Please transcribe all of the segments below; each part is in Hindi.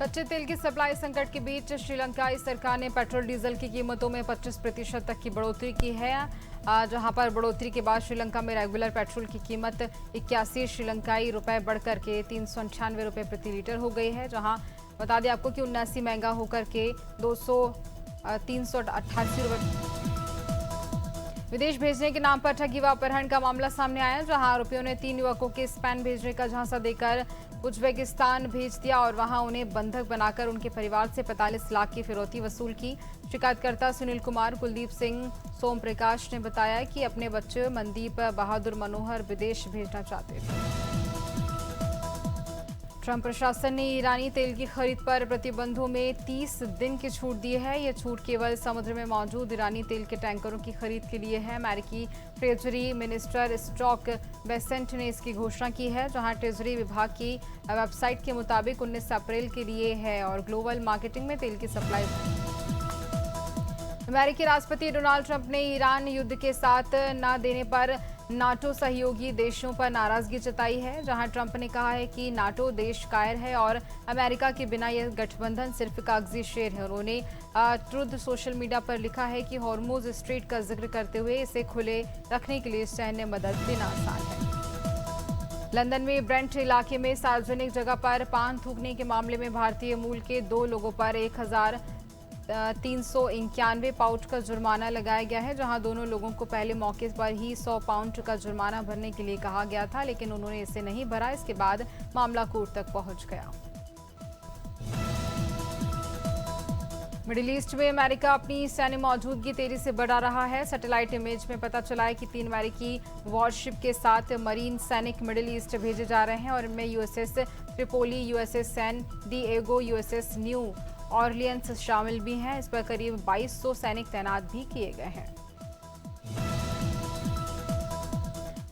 कच्चे तेल की सप्लाई संकट के बीच श्रीलंकाई सरकार ने पेट्रोल डीजल की कीमतों में 25% तक की बढ़ोतरी की है। जहां पर बढ़ोतरी के बाद श्रीलंका में रेगुलर पेट्रोल की कीमत 81 श्रीलंकाई रुपए बढ़कर के 398 रुपए प्रति लीटर हो गई है। जहां बता दें आपको कि 79 महंगा होकर के 388 रुपए। विदेश भेजने के नाम पर ठगी व अपहरण का मामला सामने आया, जहां आरोपियों ने 3 युवकों के स्पेन भेजने का झांसा देकर उज्बेकिस्तान भेज दिया और वहां उन्हें बंधक बनाकर उनके परिवार से 45 लाख की फिरौती वसूल की। शिकायतकर्ता सुनील कुमार, कुलदीप सिंह, सोम प्रकाश ने बताया कि अपने बच्चे मनदीप बहादुर मनोहर विदेश भेजना चाहते थे। ट्रंप प्रशासन ने ईरानी तेल की खरीद पर प्रतिबंधों में 30 दिन की छूट दी है। यह छूट केवल समुद्र में मौजूद ईरानी तेल के टैंकरों की खरीद के लिए है। अमेरिकी ट्रेजरी मिनिस्टर स्टॉक बेसेंट ने इसकी घोषणा की है, जहां ट्रेजरी विभाग की वेबसाइट के मुताबिक 19 अप्रैल के लिए है और ग्लोबल मार्केटिंग में तेल की सप्लाई। अमेरिकी राष्ट्रपति डोनाल्ड ट्रंप ने ईरान युद्ध के साथ न देने पर नाटो सहयोगी देशों पर नाराजगी जताई है, जहां ट्रंप ने कहा है कि नाटो देश कायर है और अमेरिका के बिना यह गठबंधन सिर्फ कागजी शेर है। उन्होंने ट्रुथ सोशल मीडिया पर लिखा है कि हॉर्मुज स्ट्रेट का जिक्र करते हुए इसे खुले रखने के लिए सैन्य मदद देना आसान है। लंदन में ब्रेंट इलाके में सार्वजनिक जगह पर पान थूकने के मामले में भारतीय मूल के 2 लोगों पर 1391 पाउंड का जुर्माना लगाया गया है, जहां दोनों लोगों को पहले मौके पर ही 100 पाउंड का जुर्माना भरने के लिए कहा गया था, लेकिन उन्होंने इसे नहीं भरा। इसके बाद मामला कोर्ट तक पहुंच गया। मिडिल ईस्ट में अमेरिका अपनी सैन्य मौजूदगी तेजी से बढ़ा रहा है। सैटेलाइट इमेज में पता चला है कि 3 अमेरिकी वॉरशिप के साथ मरीन सैनिक मिडिल ईस्ट भेजे जा रहे हैं और इनमें USS Tripoli, USS San Diego, USS New Orleans शामिल भी हैं। इस पर करीब 2200 सैनिक तैनात भी किए गए हैं।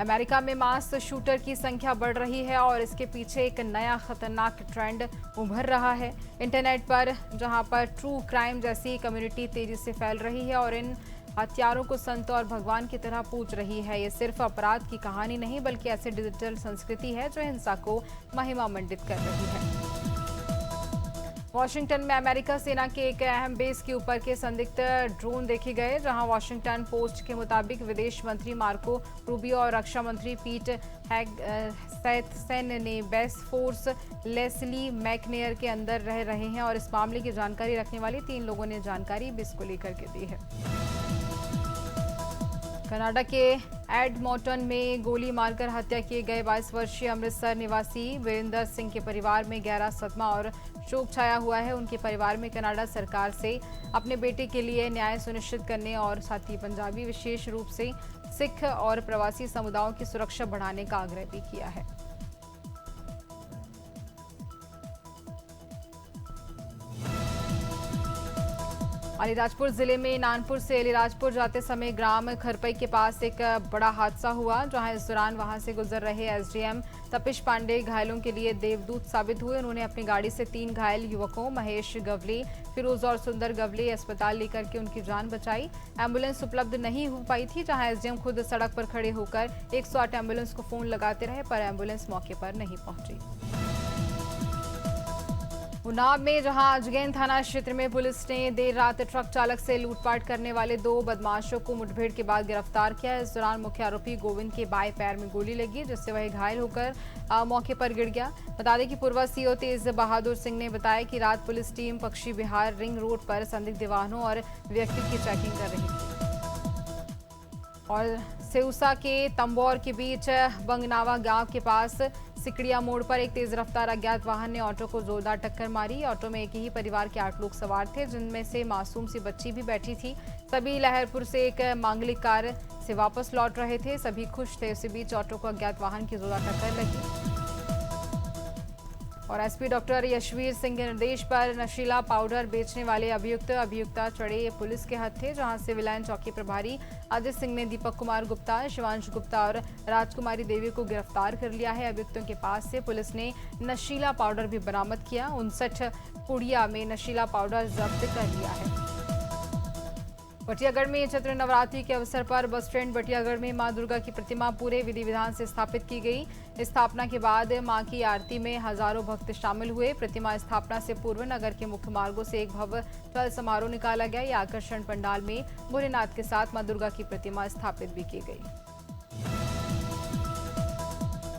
अमेरिका में मास शूटर की संख्या बढ़ रही है और इसके पीछे एक नया खतरनाक ट्रेंड उभर रहा है। इंटरनेट पर जहां पर ट्रू क्राइम जैसी कम्युनिटी तेजी से फैल रही है और इन हथियारों को संत और भगवान की तरह पूज रही है। ये सिर्फ अपराध की कहानी नहीं बल्कि ऐसी डिजिटल संस्कृति है जो हिंसा को महिमा मंडित कर रही है। वाशिंगटन में अमेरिका सेना के एक अहम बेस के ऊपर के संदिग्ध ड्रोन देखे गए, जहां वाशिंगटन पोस्ट के मुताबिक विदेश मंत्री मार्को रूबियो और रक्षा मंत्री पीट हेगसेथ ने बेस फोर्स लेस्ली मैकनेयर के अंदर रह रहे हैं और इस मामले की जानकारी रखने वाले 3 लोगों ने जानकारी भी इसको लेकर के दी है। कनाडा के एडमोंटन में गोली मारकर हत्या किए गए 22 वर्षीय अमृतसर निवासी वीरेंद्र सिंह के परिवार में गहरा सदमा और शोक छाया हुआ है। उनके परिवार में कनाडा सरकार से अपने बेटे के लिए न्याय सुनिश्चित करने और साथ ही पंजाबी विशेष रूप से सिख और प्रवासी समुदायों की सुरक्षा बढ़ाने का आग्रह भी किया है। अलीराजपुर जिले में नानपुर से अलीराजपुर जाते समय ग्राम खरपई के पास एक बड़ा हादसा हुआ, जहां इस दौरान वहां से गुजर रहे एसडीएम तपिश पांडे घायलों के लिए देवदूत साबित हुए। उन्होंने अपनी गाड़ी से 3 घायल युवकों महेश गवले, फिरोज और सुंदर गवले अस्पताल लेकर के उनकी जान बचाई। एम्बुलेंस उपलब्ध नहीं हो पाई थी, जहां एसडीएम खुद सड़क पर खड़े होकर 108 एम्बुलेंस को फोन लगाते रहे, पर एम्बुलेंस मौके पर नहीं पहुंची। उन्नाव में जहां अजगैन थाना क्षेत्र में पुलिस ने देर रात ट्रक चालक से लूटपाट करने वाले 2 बदमाशों को मुठभेड़ के बाद गिरफ्तार किया। इस दौरान मुख्य आरोपी गोविंद के बाएं पैर में गोली लगी, जिससे वह घायल होकर मौके पर गिर गया। बता दें कि पूर्व सीओ तेज बहादुर सिंह ने बताया कि रात पुलिस टीम पक्षी विहार रिंग रोड पर संदिग्ध वाहनों और व्यक्ति की चेकिंग कर रही थी। और सेउसा के तंबौर के बीच बंगनावा गांव के पास सिकड़िया मोड़ पर एक तेज रफ्तार अज्ञात वाहन ने ऑटो को जोरदार टक्कर मारी। ऑटो में एक ही परिवार के 8 लोग सवार थे, जिनमें से मासूम सी बच्ची भी बैठी थी। सभी लहरपुर से एक मांगलिक कार्य से वापस लौट रहे थे, सभी खुश थे। उसी बीच ऑटो को अज्ञात वाहन की जोरदार टक्कर लगी और एसपी डॉक्टर यशवीर सिंह के निर्देश पर नशीला पाउडर बेचने वाले अभियुक्ता चढ़े पुलिस के हाथ थे, जहां सिविल लाइन चौकी प्रभारी अजय सिंह ने दीपक कुमार गुप्ता, शिवांश गुप्ता और राजकुमारी देवी को गिरफ्तार कर लिया है। अभियुक्तों के पास से पुलिस ने नशीला पाउडर भी बरामद किया। 59 पुड़िया में नशीला पाउडर जब्त कर लिया है। बटियागढ़ में चैत्र नवरात्रि के अवसर पर बस स्टैंड बटियागढ़ में मां दुर्गा की प्रतिमा पूरे विधि विधान से स्थापित की गई। स्थापना के बाद मां की आरती में हजारों भक्त शामिल हुए। प्रतिमा स्थापना से पूर्व नगर के मुख्य मार्गों से एक भव्य चल समारोह निकाला गया। यह आकर्षण पंडाल में भोलेनाथ के साथ मां दुर्गा की प्रतिमा स्थापित भी की गई।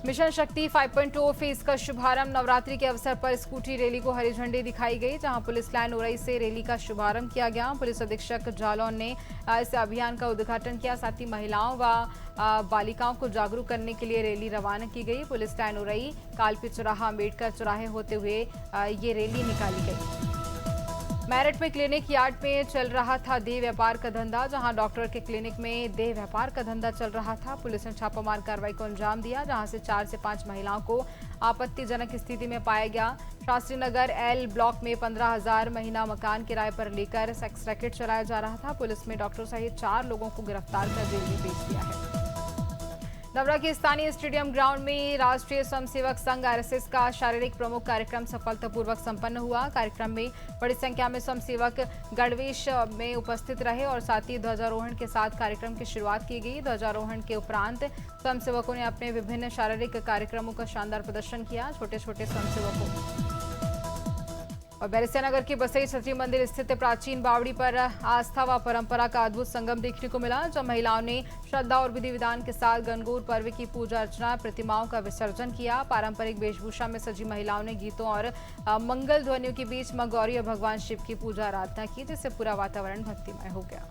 मिशन शक्ति 5.0 फेज का शुभारंभ नवरात्रि के अवसर पर स्कूटी रैली को हरी झंडी दिखाई गई, जहां पुलिस लाइन उरई से रैली का शुभारंभ किया गया। पुलिस अधीक्षक जालौन ने इस अभियान का उद्घाटन किया। साथ ही महिलाओं व बालिकाओं को जागरूक करने के लिए रैली रवाना की गई। पुलिस लाइन उरई कालपी चौराहा अम्बेडकर चौराहे होते हुए ये रैली निकाली गई। मेरठ में क्लिनिक यार्ड में चल रहा था देह व्यापार का धंधा, जहां डॉक्टर के क्लिनिक में देह व्यापार का धंधा चल रहा था। पुलिस ने छापामार कार्रवाई को अंजाम दिया, जहां से 4 से 5 महिलाओं को आपत्तिजनक स्थिति में पाया गया। शास्त्री नगर एल ब्लॉक में 15,000 महीना मकान किराए पर लेकर सेक्स रैकेट चलाया जा रहा था। पुलिस ने डॉक्टर सहित 4 लोगों को गिरफ्तार कर जेल में भेज दिया है। नवरा के स्थानीय स्टेडियम ग्राउंड में राष्ट्रीय स्वयंसेवक संघ आरएसएस का शारीरिक प्रमुख कार्यक्रम सफलतापूर्वक संपन्न हुआ। कार्यक्रम में बड़ी संख्या में स्वयंसेवक गणवेश में उपस्थित रहे और साथ ही ध्वजारोहण के साथ कार्यक्रम की शुरुआत की गई। ध्वजारोहण के उपरांत स्वयंसेवकों ने अपने विभिन्न शारीरिक कार्यक्रमों का शानदार प्रदर्शन किया। छोटे छोटे स्वयंसेवकों और बैरिस्टिया नगर के बसई छतरी मंदिर स्थित प्राचीन बावड़ी पर आस्था व परंपरा का अद्भुत संगम देखने को मिला, जब महिलाओं ने श्रद्धा और विधि विधान के साथ गणगौर पर्व की पूजा अर्चना, प्रतिमाओं का विसर्जन किया। पारंपरिक वेशभूषा में सजी महिलाओं ने गीतों और मंगल ध्वनियों के बीच मां गौरी और भगवान शिव की पूजा आराधना की, जिससे पूरा वातावरण भक्तिमय हो गया।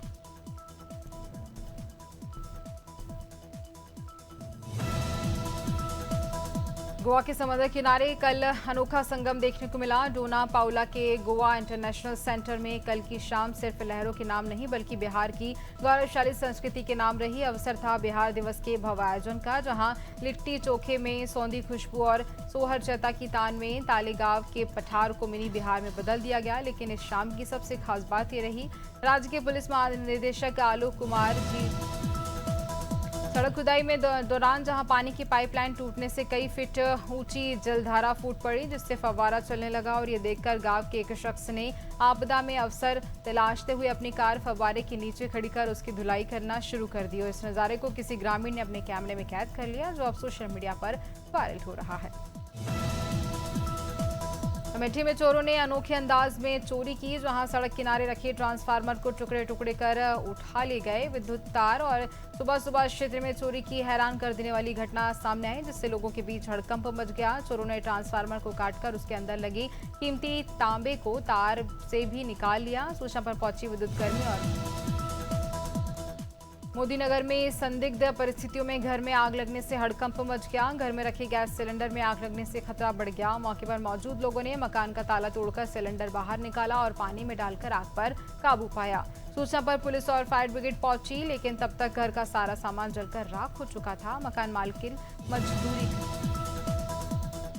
गोवा के समुद्र किनारे कल अनोखा संगम देखने को मिला। डोना पाउला के गोवा इंटरनेशनल सेंटर में कल की शाम सिर्फ लहरों के नाम नहीं बल्कि बिहार की गौरवशाली संस्कृति के नाम रही। अवसर था बिहार दिवस के भव्य आयोजन का, जहां लिट्टी चोखे में सौंधी खुशबू और सोहर चैता की तान में तालेगांव के पठार को मिनी बिहार में बदल दिया गया। लेकिन इस शाम की सबसे खास बात ये रही, राज्य के पुलिस महानिदेशक आलोक कुमार जी सड़क खुदाई में दौरान जहां पानी की पाइपलाइन टूटने से कई फीट ऊंची जलधारा फूट पड़ी, जिससे फव्वारा चलने लगा। और ये देखकर गांव के एक शख्स ने आपदा में अवसर तलाशते हुए अपनी कार फव्वारे के नीचे खड़ी कर उसकी धुलाई करना शुरू कर दी। और इस नज़ारे को किसी ग्रामीण ने अपने कैमरे में कैद कर लिया, जो अब सोशल मीडिया पर वायरल हो रहा है। अमेठी में चोरों ने अनोखे अंदाज में चोरी की, जहां सड़क किनारे रखे ट्रांसफार्मर को टुकड़े टुकड़े कर उठा ले गए विद्युत तार। और सुबह सुबह क्षेत्र में चोरी की हैरान कर देने वाली घटना सामने आई, जिससे लोगों के बीच हड़कंप मच गया। चोरों ने ट्रांसफार्मर को काटकर उसके अंदर लगी कीमती तांबे को तार से भी निकाल लिया। सूचना पर पहुंची विद्युत कर्मी और मोदीनगर में संदिग्ध परिस्थितियों में घर में आग लगने से हड़कंप मच गया। घर में रखे गैस सिलेंडर में आग लगने से खतरा बढ़ गया। मौके पर मौजूद लोगों ने मकान का ताला तोड़कर सिलेंडर बाहर निकाला और पानी में डालकर आग पर काबू पाया। सूचना पर पुलिस और फायर ब्रिगेड पहुंची, लेकिन तब तक घर का सारा सामान जलकर राख हो चुका था। मकान मालकिन मजदूरी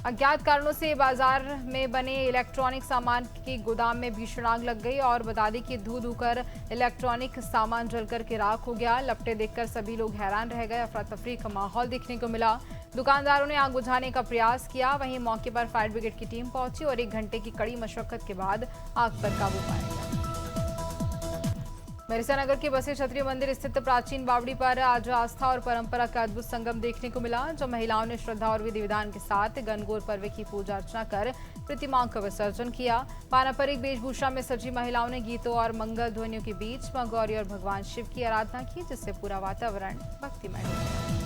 अज्ञात कारणों से बाजार में बने इलेक्ट्रॉनिक सामान के गोदाम में भीषण आग लग गई और बता दें कि धू धूकर इलेक्ट्रॉनिक सामान जलकर के राख हो गया। लपटें देखकर सभी लोग हैरान रह गए। अफरा तफरी का माहौल देखने को मिला। दुकानदारों ने आग बुझाने का प्रयास किया, वहीं मौके पर फायर ब्रिगेड की टीम पहुंची और 1 घंटे की कड़ी मशक्कत के बाद आग पर काबू पाया गया। बैरिस्टिया नगर के बसे छतरी मंदिर स्थित प्राचीन बावड़ी पर आज आस्था और परंपरा का अद्भुत संगम देखने को मिला, जब महिलाओं ने श्रद्धा और विधि विधान के साथ गणगौर पर्व की पूजा अर्चना कर प्रतिमाओं का विसर्जन किया। पारंपरिक वेशभूषा में सजी महिलाओं ने गीतों और मंगल ध्वनियों के बीच मां गौरी और भगवान शिव की आराधना की, जिससे पूरा वातावरण भक्तिमय हो गया।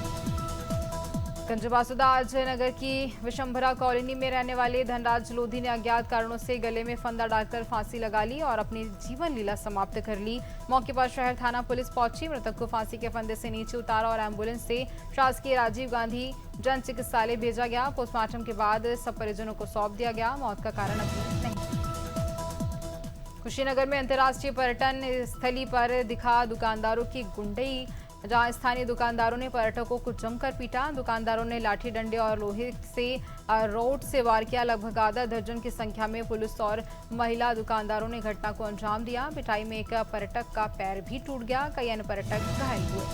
गंजबासुदा अजय नगर की विशंभरा कॉलोनी में रहने वाले धनराज लोधी ने अज्ञात कारणों से गले में फंदा डालकर फांसी लगा ली और अपनी जीवन लीला समाप्त कर ली। मौके पर शहर थाना पुलिस पहुंची, मृतक को फांसी के फंदे से नीचे उतारा और एम्बुलेंस से शासकीय राजीव गांधी जन चिकित्सालय भेजा गया। पोस्टमार्टम के बाद सब परिजनों को सौंप दिया गया। मौत का कारण अभी नहीं। कुशीनगर में अंतर्राष्ट्रीय पर्यटन स्थली पर दिखा दुकानदारों की गुंडई, जहां स्थानीय दुकानदारों ने पर्यटकों को जमकर पीटा। दुकानदारों ने लाठी डंडे और लोहे से रोड से वार किया। लगभग आधा दर्जन की संख्या में पुलिस और महिला दुकानदारों ने घटना को अंजाम दिया। पिटाई में एक पर्यटक का पैर भी टूट गया, कई अन्य पर्यटक घायल हुए।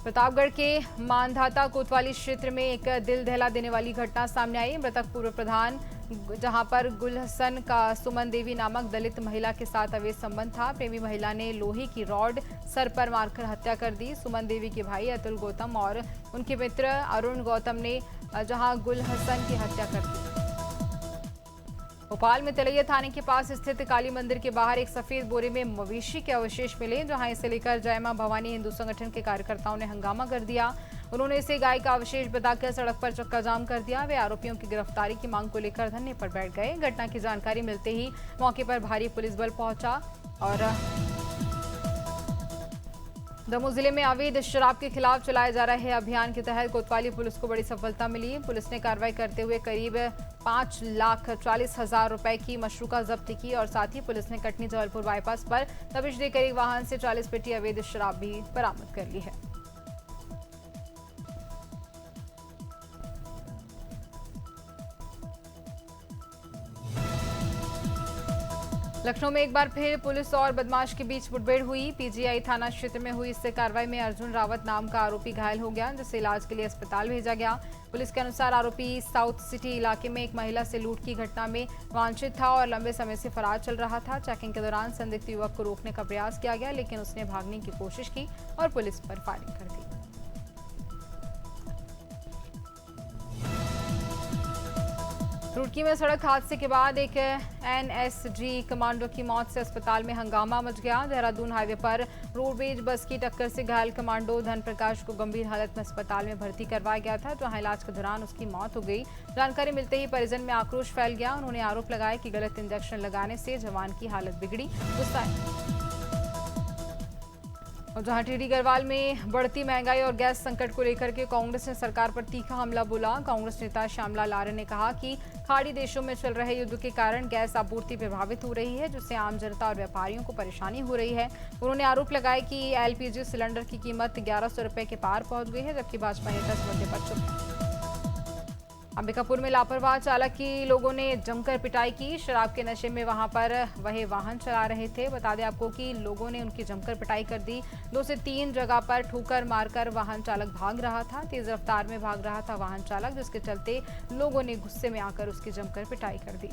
प्रतापगढ़ के मानधाता कोतवाली क्षेत्र में एक दिल दहला देने वाली घटना सामने आई। मृतक पूर्व प्रधान जहां पर गुलहसन का सुमन देवी नामक दलित महिला के साथ अवैध संबंध था। प्रेमी महिला ने लोहे की रॉड सर पर मारकर हत्या कर दी। सुमन देवी के भाई अतुल गौतम और उनके मित्र अरुण गौतम ने जहां गुलहसन की हत्या कर दी। भोपाल में तिलैया थाने के पास स्थित काली मंदिर के बाहर एक सफेद बोरे में मवेशी के अवशेष मिले, जहां इसे लेकर जय मां भवानी हिंदू संगठन के कार्यकर्ताओं ने हंगामा कर दिया। उन्होंने इसे गाय का अवशेष बताकर सड़क पर चक्का जाम कर दिया। वे आरोपियों की गिरफ्तारी की मांग को लेकर धरने पर बैठ गए। घटना की जानकारी मिलते ही मौके पर भारी पुलिस बल पहुंचा और दमोह जिले में अवैध शराब के खिलाफ चलाए जा रहे अभियान के तहत कोतवाली पुलिस को बड़ी सफलता मिली। पुलिस ने कार्रवाई करते हुए करीब 5,40,000 रुपए की मशरूका जब्त की और साथ ही पुलिस ने कटनी जबलपुर बाईपास पर दबिश देकर एक वाहन से 40 पेटी अवैध शराब भी बरामद कर ली है। लखनऊ में एक बार फिर पुलिस और बदमाश के बीच मुठभेड़ हुई। पीजीआई थाना क्षेत्र में हुई इस कार्रवाई में अर्जुन रावत नाम का आरोपी घायल हो गया, जिसे इलाज के लिए अस्पताल भेजा गया। पुलिस के अनुसार आरोपी साउथ सिटी इलाके में एक महिला से लूट की घटना में वांछित था और लंबे समय से फरार चल रहा था। चेकिंग के दौरान संदिग्ध युवक को रोकने का प्रयास किया गया, लेकिन उसने भागने की कोशिश की और पुलिस पर फायरिंग कर दी। रुड़की में सड़क हादसे के बाद एक एनएसजी कमांडो की मौत से अस्पताल में हंगामा मच गया। देहरादून हाईवे पर रोडवेज बस की टक्कर से घायल कमांडो धन प्रकाश को गंभीर हालत में अस्पताल में भर्ती करवाया गया था, जहां इलाज के दौरान उसकी मौत हो गई। जानकारी मिलते ही परिजन में आक्रोश फैल गया। उन्होंने आरोप लगाया कि गलत इंजेक्शन लगाने से जवान की हालत बिगड़ी। और जहां टीडी गढ़वाल में बढ़ती महंगाई और गैस संकट को लेकर के कांग्रेस ने सरकार पर तीखा हमला बोला। कांग्रेस नेता श्यामलाल आर्य ने कहा कि खाड़ी देशों में चल रहे युद्ध के कारण गैस आपूर्ति प्रभावित हो रही है, जिससे आम जनता और व्यापारियों को परेशानी हो रही है। उन्होंने आरोप लगाया कि एलपीजी सिलेंडर की कीमत 1100 रुपए के पार पहुंच गई है, जबकि भाजपा नेता इस मुद्दे पर चुप है। अंबिकापुर में लापरवाह चालक की लोगों ने जमकर पिटाई की। शराब के नशे में वहां पर वह वाहन चला रहे थे। बता दें आपको कि लोगों ने उनकी जमकर पिटाई कर दी। 2 से 3 जगह पर ठोकर मारकर वाहन चालक भाग रहा था। तेज रफ्तार में भाग रहा था वाहन चालक, जिसके चलते लोगों ने गुस्से में आकर उसकी जमकर पिटाई कर दी।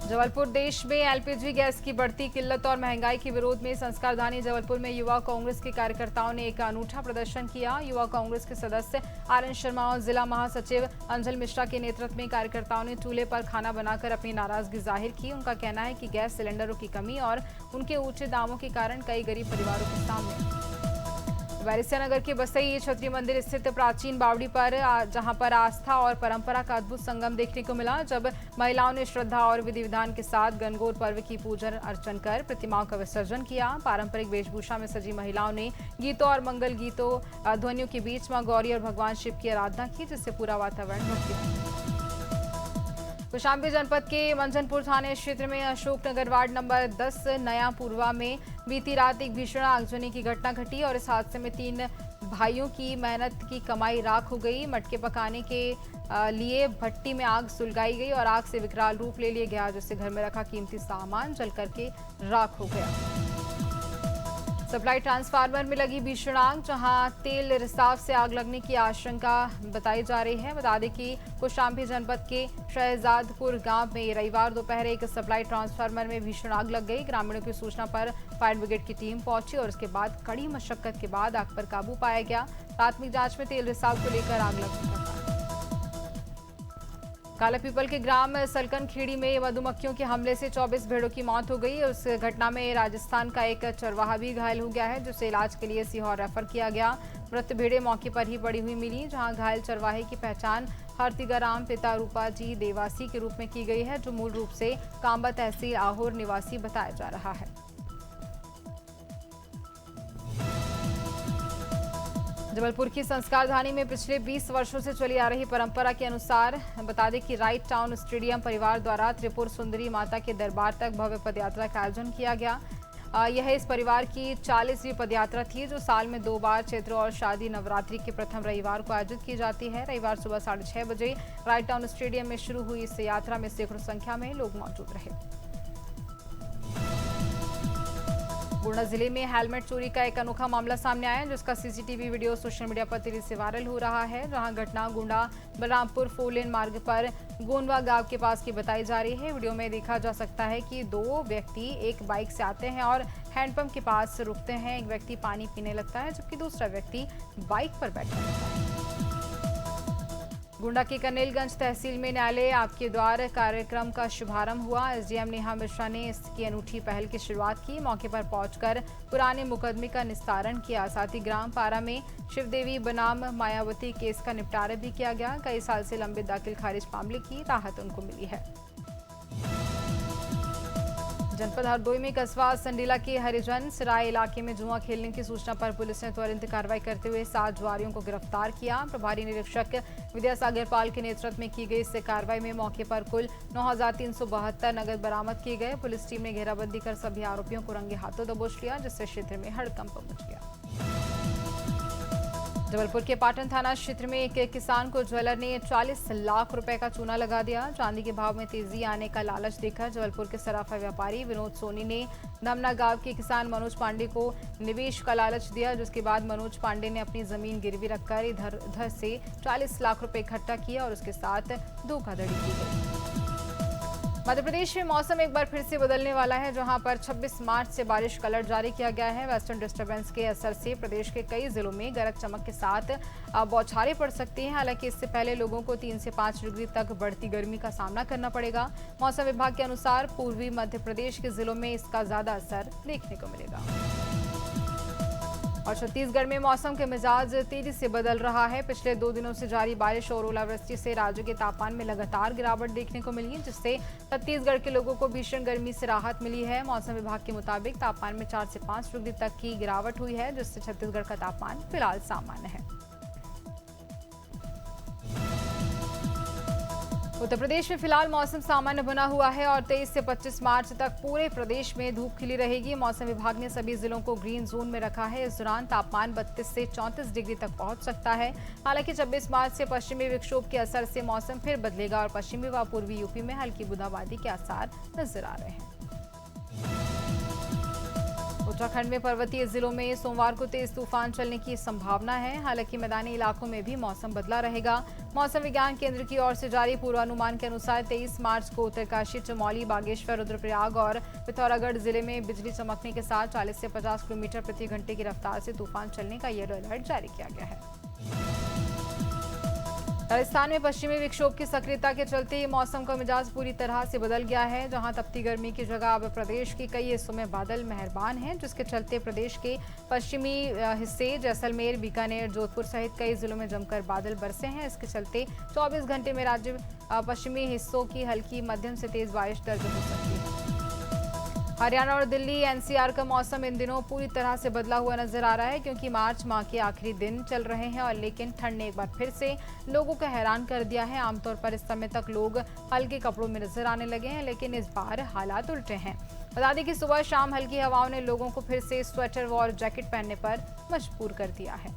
जबलपुर देश में एलपीजी गैस की बढ़ती किल्लत और महंगाई के विरोध में संस्कारधानी जबलपुर में युवा कांग्रेस के कार्यकर्ताओं ने एक अनूठा प्रदर्शन किया। युवा कांग्रेस के सदस्य आरएन शर्मा और जिला महासचिव अंजल मिश्रा के नेतृत्व में कार्यकर्ताओं ने चूल्हे पर खाना बनाकर अपनी नाराजगी जाहिर की। उनका कहना है कि गैस सिलेंडरों की कमी और उनके ऊंचे दामों के कारण कई गरीब परिवारों के सामने। बैरिस्टिया नगर के बसई छतरी मंदिर स्थित प्राचीन बावड़ी पर जहां पर आस्था और परंपरा का अद्भुत संगम देखने को मिला, जब महिलाओं ने श्रद्धा और विधि विधान के साथ गणगौर पर्व की पूजन अर्चन कर प्रतिमाओं का विसर्जन किया। पारंपरिक वेशभूषा में सजी महिलाओं ने गीतों और मंगल गीतों ध्वनियों के बीच मां गौरी और भगवान शिव की आराधना की, जिससे पूरा वातावरण भक्तिमय। कौशाम्बी जनपद के मंझनपुर थाने क्षेत्र में अशोकनगर वार्ड नंबर 10 नया पूर्वा में बीती रात एक भीषण आगजनी की घटना घटी और इस हादसे में 3 भाइयों की मेहनत की कमाई राख हो गई। मटके पकाने के लिए भट्टी में आग सुलगाई गई और आग से विकराल रूप ले लिया गया, जिससे घर में रखा कीमती सामान जल करके राख हो गया। सप्लाई ट्रांसफार्मर में लगी भीषण आग, जहां तेल रिसाव से आग लगने की आशंका बताई जा रही है। बता दें कि कौशाम्बी जनपद के शहजादपुर गांव में रविवार दोपहर एक सप्लाई ट्रांसफार्मर में भीषण आग लग गई। ग्रामीणों की सूचना पर फायर ब्रिगेड की टीम पहुंची और उसके बाद कड़ी मशक्कत के बाद आग पर काबू पाया गया। प्राथमिक जांच में तेल रिसाव को लेकर आग लगने का काला पीपल के ग्राम सलकन खेड़ी में मधुमक्खियों के हमले से 24 भेड़ों की मौत हो गई। उस घटना में राजस्थान का एक चरवाहा भी घायल हो गया है, जिसे इलाज के लिए सीहोर रेफर किया गया। मृत भेड़ें मौके पर ही पड़ी हुई मिली, जहां घायल चरवाहे की पहचान हरतिगाराम पिता रूपा जी देवासी के रूप में की गई है, जो मूल रूप से कांबा तहसील आहोर निवासी बताया जा रहा है। जबलपुर की संस्कारधानी में पिछले 20 वर्षों से चली आ रही परंपरा के अनुसार बता दें कि राइट टाउन स्टेडियम परिवार द्वारा त्रिपुर सुंदरी माता के दरबार तक भव्य पदयात्रा का आयोजन किया गया। यह इस परिवार की 40वीं पदयात्रा थी, जो साल में 2 बार चैत्र और शादी नवरात्रि के प्रथम रविवार को आयोजित की जाती है। रविवार सुबह 6:30 बजे राइट टाउन स्टेडियम में शुरू हुई इस यात्रा में सैकड़ों संख्या में लोग मौजूद रहे। गोंडा जिले में हेलमेट चोरी का एक अनोखा मामला सामने आया है, जिसका सीसीटीवी वीडियो सोशल मीडिया पर तेजी से वायरल हो रहा है। जहां घटना गोंडा बलरामपुर 4 लेन मार्ग पर गोंडवा गांव के पास की बताई जा रही है। वीडियो में देखा जा सकता है कि दो व्यक्ति एक बाइक से आते हैं और हैंडपंप के पास रुकते हैं। एक व्यक्ति पानी पीने लगता है, जबकि दूसरा व्यक्ति बाइक पर बैठा रहता है। गोंडा के कनेलगंज तहसील में न्यायालय आपके द्वार कार्यक्रम का शुभारंभ हुआ। एसडीएम नेहा मिश्रा ने इसकी अनूठी पहल की शुरुआत की। मौके पर पहुंचकर पुराने मुकदमे का निस्तारण किया। साथ ही ग्राम पारा में शिवदेवी बनाम मायावती केस का निपटारा भी किया गया। कई साल से लंबित दाखिल खारिज मामले की राहत उनको मिली है। जनपद हरदोई में कस्बा संडीला के हरिजन सराय इलाके में जुआ खेलने की सूचना पर पुलिस ने त्वरित कार्रवाई करते हुए 7 जुआरियों को गिरफ्तार किया। प्रभारी निरीक्षक विद्यासागर पाल के नेतृत्व में की गई इस कार्रवाई में मौके पर कुल 9,372 नगद बरामद किए गए। पुलिस टीम ने घेराबंदी कर सभी आरोपियों को रंगे हाथों दबोच लिया, जिससे क्षेत्र में हड़कंप मच गया। जबलपुर के पाटन थाना क्षेत्र में एक किसान को ज्वेलर ने 40 लाख रुपए का चूना लगा दिया। चांदी के भाव में तेजी आने का लालच देकर जबलपुर के सराफा व्यापारी विनोद सोनी ने धमना गांव के किसान मनोज पांडे को निवेश का लालच दिया, जिसके बाद मनोज पांडे ने अपनी जमीन गिरवी रखकर इधर उधर से 40 लाख रुपए इकट्ठा किया और उसके साथ धोखाधड़ी की गई। मध्य प्रदेश में मौसम एक बार फिर से बदलने वाला है, जहां पर 26 मार्च से बारिश का अलर्ट जारी किया गया है। वेस्टर्न डिस्टर्बेंस के असर से प्रदेश के कई जिलों में गरज चमक के साथ बौछारें पड़ सकती हैं। हालांकि इससे पहले लोगों को 3 से 5 डिग्री तक बढ़ती गर्मी का सामना करना पड़ेगा। मौसम विभाग के अनुसार पूर्वी मध्य प्रदेश के जिलों में इसका ज्यादा असर देखने को मिलेगा। और छत्तीसगढ़ में मौसम के मिजाज तेजी से बदल रहा है। पिछले 2 दिनों से जारी बारिश और ओलावृष्टि से राज्य के तापमान में लगातार गिरावट देखने को मिली है, जिससे छत्तीसगढ़ के लोगों को भीषण गर्मी से राहत मिली है। मौसम विभाग के मुताबिक तापमान में 4 से 5 डिग्री तक की गिरावट हुई है, जिससे छत्तीसगढ़ का तापमान फिलहाल सामान्य है। उत्तर प्रदेश में फिलहाल मौसम सामान्य बना हुआ है और 23 से 25 मार्च तक पूरे प्रदेश में धूप खिली रहेगी। मौसम विभाग ने सभी जिलों को ग्रीन जोन में रखा है। इस दौरान तापमान 32 से 34 डिग्री तक पहुंच सकता है। हालांकि 26 मार्च से पश्चिमी विक्षोभ के असर से मौसम फिर बदलेगा और पश्चिमी व पूर्वी यूपी में हल्की बूंदाबांदी के आसार नजर आ रहे हैं। उत्तराखंड में पर्वतीय जिलों में सोमवार को तेज तूफान चलने की संभावना है। हालांकि मैदानी इलाकों में भी मौसम बदला रहेगा। मौसम विज्ञान केंद्र की ओर से जारी पूर्वानुमान के अनुसार 23 मार्च को उत्तरकाशी, चमोली, बागेश्वर, रुद्रप्रयाग और पिथौरागढ़ जिले में बिजली चमकने के साथ 40 से 50 किलोमीटर प्रति घंटे की रफ्तार से तूफान चलने का येलो अलर्ट जारी किया गया है। राजस्थान में पश्चिमी विक्षोभ की सक्रियता के चलते मौसम का मिजाज पूरी तरह से बदल गया है। जहां तपती गर्मी की जगह अब प्रदेश के कई हिस्सों में बादल मेहरबान हैं, जिसके चलते प्रदेश के पश्चिमी हिस्से जैसलमेर, बीकानेर, जोधपुर सहित कई जिलों में जमकर बादल बरसे हैं। इसके चलते 24 घंटे में राज्य पश्चिमी हिस्सों की हल्की मध्यम से तेज बारिश दर्ज हो सकती है। हरियाणा और दिल्ली एनसीआर का मौसम इन दिनों पूरी तरह से बदला हुआ नजर आ रहा है, क्योंकि मार्च माह के आखिरी दिन चल रहे हैं और लेकिन ठंड ने एक बार फिर से लोगों को हैरान कर दिया है। आमतौर पर इस समय तक लोग हल्के कपड़ों में नजर आने लगे हैं, लेकिन इस बार हालात उल्टे हैं। बता दें कि सुबह शाम हल्की हवाओं ने लोगों को फिर से स्वेटर और जैकेट पहनने पर मजबूर कर दिया है।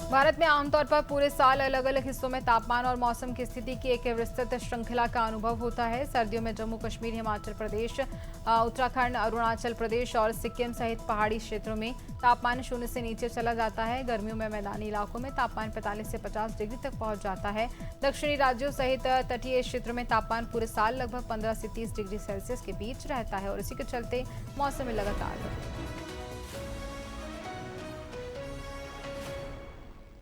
भारत में आमतौर पर पूरे साल अलग अलग हिस्सों में तापमान और मौसम की स्थिति की एक विस्तृत श्रृंखला का अनुभव होता है। सर्दियों में जम्मू कश्मीर, हिमाचल प्रदेश, उत्तराखंड, अरुणाचल प्रदेश और सिक्किम सहित पहाड़ी क्षेत्रों में तापमान 0 से नीचे चला जाता है। गर्मियों में मैदानी इलाकों में तापमान 45 से 50 डिग्री तक पहुंच जाता है। दक्षिणी राज्यों सहित तटीय क्षेत्रों में तापमान पूरे साल लगभग 15 से 30 डिग्री सेल्सियस के बीच रहता है और इसी के चलते मौसम में लगातार